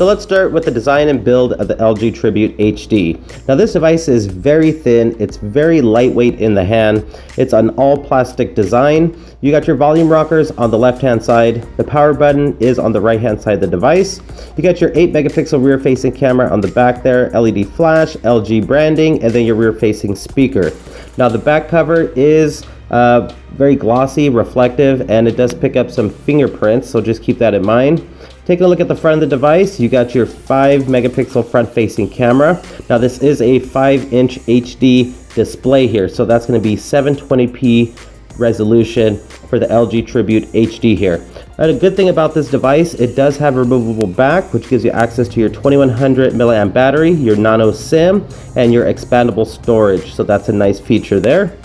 So let's start with the design and build of the LG Tribute HD. Now this device is very thin, it's very lightweight in the hand, it's an all plastic design. You got your volume rockers on the left hand side, the power button is on the right hand side of the device. You got your 8 megapixel rear facing camera on the back there, LED flash, LG branding, and then your rear facing speaker. Now the back cover is very glossy, reflective, and it does pick up some fingerprints, so just keep that in mind. Taking a look at the front of the device, you got your 5 megapixel front facing camera. Now this is a 5-inch HD display here, so that's going to be 720p resolution for the LG Tribute HD here. And a good thing about this device, it does have a removable back, which gives you access to your 2100 milliamp battery, your nano SIM, and your expandable storage, so that's a nice feature there.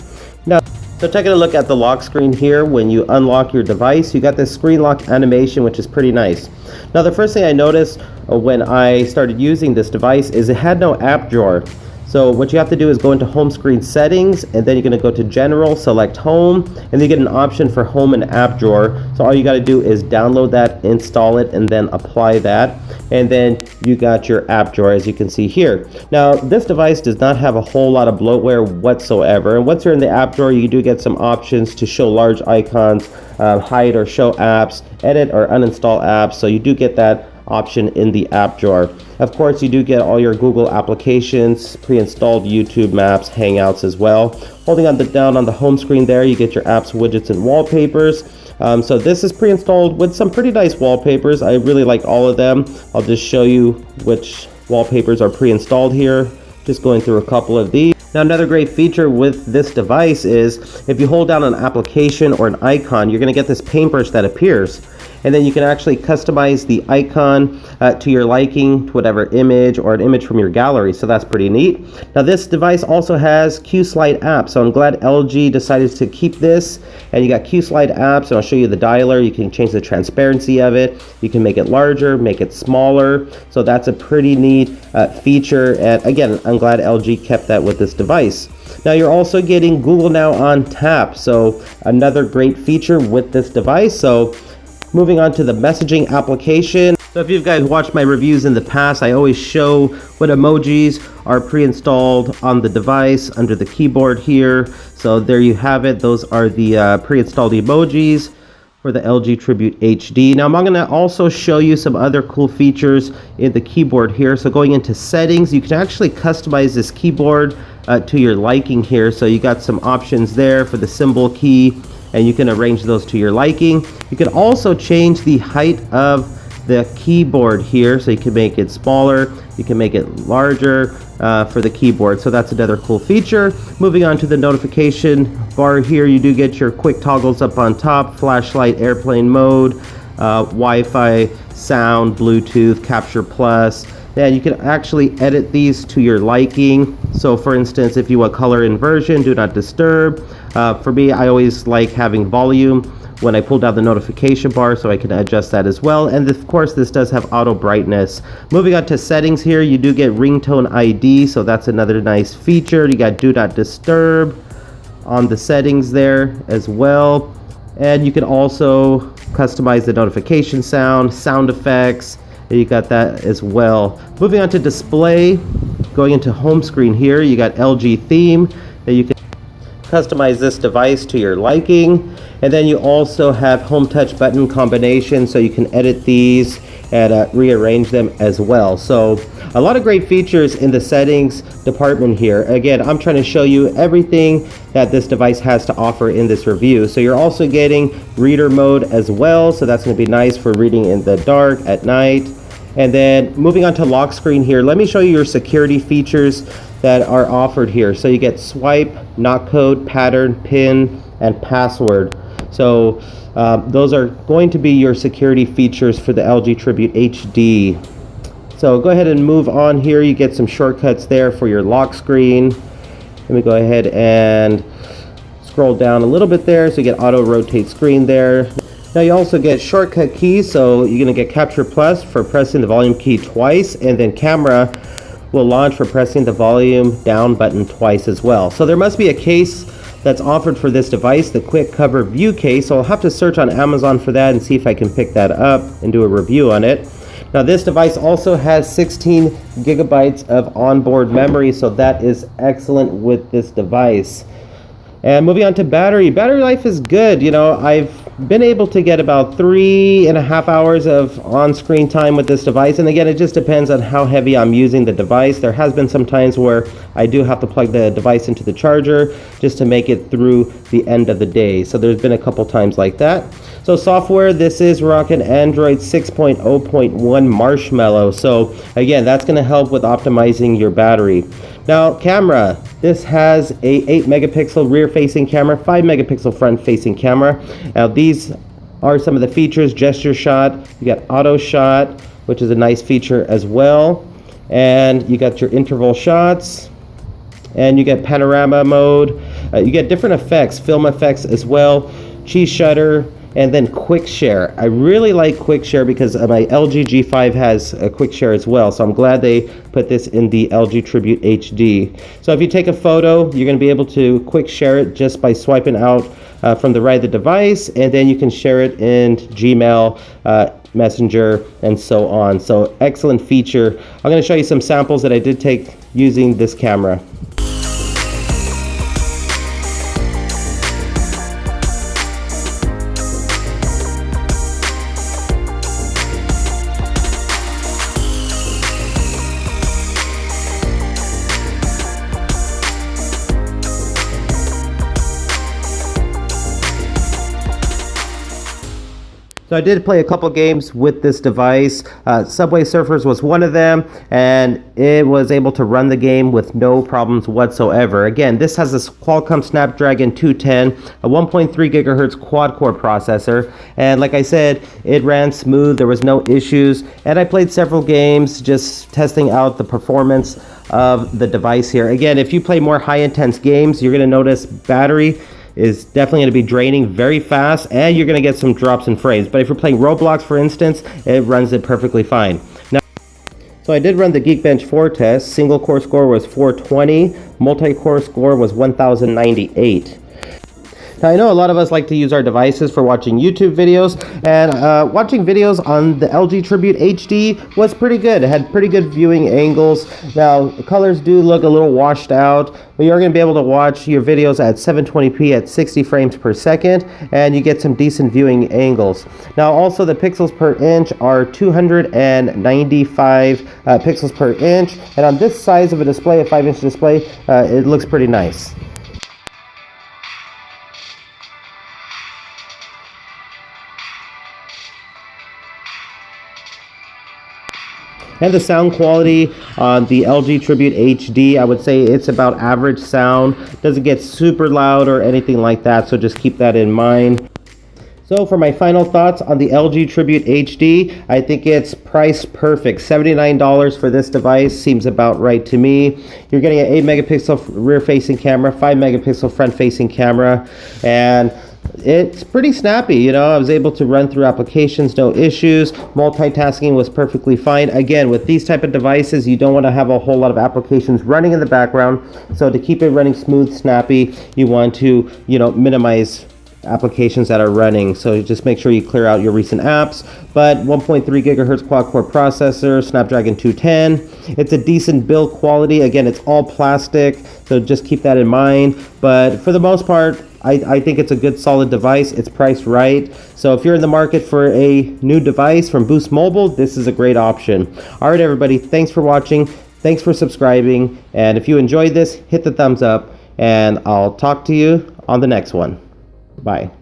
Now, so taking a look at the lock screen here, when you unlock your device, you got this screen lock animation, which is pretty nice. Now the first thing I noticed when I started using this device is it had no app drawer. So what you have to do is go into home screen settings, and then you're going to go to general, select home, and then you get an option for home and app drawer. So all you got to do is download that, install it, and then apply that, and then you got your app drawer, as you can see here. Now this device does not have a whole lot of bloatware whatsoever, and once you're in the app drawer, you do get some options to show large icons, hide or show apps, edit or uninstall apps, so you do get that option in the app drawer. Of course, you do get all your Google applications, pre-installed YouTube Maps, Hangouts as well. Holding down on the home screen there, you get your apps, widgets, and wallpapers. So this is pre-installed with some pretty nice wallpapers. I really like all of them. I'll just show you which wallpapers are pre-installed here. Just going through a couple of these. Now another great feature with this device is if you hold down an application or an icon, you're going to get this paintbrush that appears. And then you can actually customize the icon to your liking, to whatever image or an image from your gallery. So that's pretty neat. Now this device also has Q-Slide apps. So I'm glad LG decided to keep this. And you got Q-Slide apps, and I'll show you the dialer. You can change the transparency of it. You can make it larger, make it smaller. So that's a pretty neat feature. And again, I'm glad LG kept that with this device. Now you're also getting Google Now on tap. So another great feature with this device. So moving on to the messaging application. So if you guys watched my reviews in the past, I always show what emojis are pre-installed on the device under the keyboard here. So there you have it. Those are the pre-installed emojis for the LG Tribute HD. Now I'm going to also show you some other cool features in the keyboard here. So going into settings, you can actually customize this keyboard to your liking here. So you got some options there for the symbol key, and you can arrange those to your liking. You can also change the height of the keyboard here, so you can make it smaller, you can make it larger for the keyboard. So that's another cool feature. Moving on to the notification bar here, you do get your quick toggles up on top, flashlight, airplane mode, Wi-Fi, sound, Bluetooth, Capture Plus. And you can actually edit these to your liking. So for instance, if you want color inversion, do not disturb. For me, I always like having volume when I pull down the notification bar, so I can adjust that as well. And of course, this does have auto brightness. Moving on to settings here, you do get ringtone ID, so that's another nice feature. You got do not disturb on the settings there as well. And you can also customize the notification sound effects. You got that as well. Moving on to display, going into home screen here, you got LG theme that you can customize this device to your liking. And then you also have home touch button combination, so you can edit these and rearrange them as well. So a lot of great features in the settings department here. Again, I'm trying to show you everything that this device has to offer in this review. So you're also getting reader mode as well, so that's going to be nice for reading in the dark at night. And then moving on to lock screen here, let me show you your security features that are offered here. So you get swipe, knock code, pattern, pin, and password. So those are going to be your security features for the LG Tribute HD. So go ahead and move on here. You get some shortcuts there for your lock screen. Let me go ahead and scroll down a little bit there, so you get auto rotate screen there. Now you also get shortcut keys, so you're going to get Capture Plus for pressing the volume key twice, and then camera will launch for pressing the volume down button twice as well. So there must be a case that's offered for this device, the Quick Cover View case, so I'll have to search on Amazon for that and see if I can pick that up and do a review on it. Now this device also has 16 gigabytes of onboard memory, so that is excellent with this device. And moving on to battery life is good. You know, I've been able to get about 3.5 hours of on-screen time with this device, and again, it just depends on how heavy I'm using the device. There has been some times where I do have to plug the device into the charger just to make it through the end of the day. So there's been a couple times like that. So software, this is rocking Android 6.0.1 Marshmallow. So again, that's going to help with optimizing your battery. Now camera, this has a 8 megapixel rear facing camera, 5 megapixel front facing camera. Now these are some of the features: gesture shot, you got auto shot, which is a nice feature as well, and you got your interval shots, and you get panorama mode. You get different effects, film effects as well, cheese shutter, and then quick share. I really like quick share because my LG G5 has a quick share as well, so I'm glad they put this in the LG Tribute HD. So if you take a photo, you're going to be able to quick share it just by swiping out from the right of the device, and then you can share it in Gmail, Messenger, and so on. So excellent feature. I'm going to show you some samples that I did take using this camera. So I did play a couple games with this device. Subway Surfers was one of them, and it was able to run the game with no problems whatsoever. Again, this has this Qualcomm Snapdragon 210, a 1.3 gigahertz quad-core processor, and like I said, it ran smooth. There was no issues, and I played several games just testing out the performance of the device here. Again, if you play more high-intense games, you're going to notice battery is definitely going to be draining very fast, and you're going to get some drops in frames. But if you're playing Roblox, for instance, it runs it perfectly fine. Now, so I did run the Geekbench 4 test. Single core score was 420, multi-core score was 1098. Now I know a lot of us like to use our devices for watching YouTube videos, and watching videos on the LG Tribute HD was pretty good. It had pretty good viewing angles. Now the colors do look a little washed out, but you're going to be able to watch your videos at 720p at 60 frames per second, and you get some decent viewing angles. Now also the pixels per inch are 295 pixels per inch, and on this size of a display, a 5-inch display, it looks pretty nice. And the sound quality on the LG Tribute HD, I would say it's about average sound. Doesn't get super loud or anything like that, so just keep that in mind. So for my final thoughts on the LG Tribute HD, I think it's price perfect. $79 for this device seems about right to me. You're getting an 8 megapixel rear facing camera, 5 megapixel front facing camera, and it's pretty snappy. You know, I was able to run through applications, no issues. Multitasking was perfectly fine. Again, with these type of devices, you don't want to have a whole lot of applications running in the background. So to keep it running smooth, snappy, you want to, you know, minimize applications that are running. So just make sure you clear out your recent apps. But 1.3 gigahertz quad-core processor, Snapdragon 210. It's a decent build quality. Again, it's all plastic, so just keep that in mind. But for the most part, I think it's a good solid device. It's priced right. So if you're in the market for a new device from Boost Mobile, this is a great option. All right, everybody, thanks for watching. Thanks for subscribing. And if you enjoyed this, hit the thumbs up, and I'll talk to you on the next one. Bye.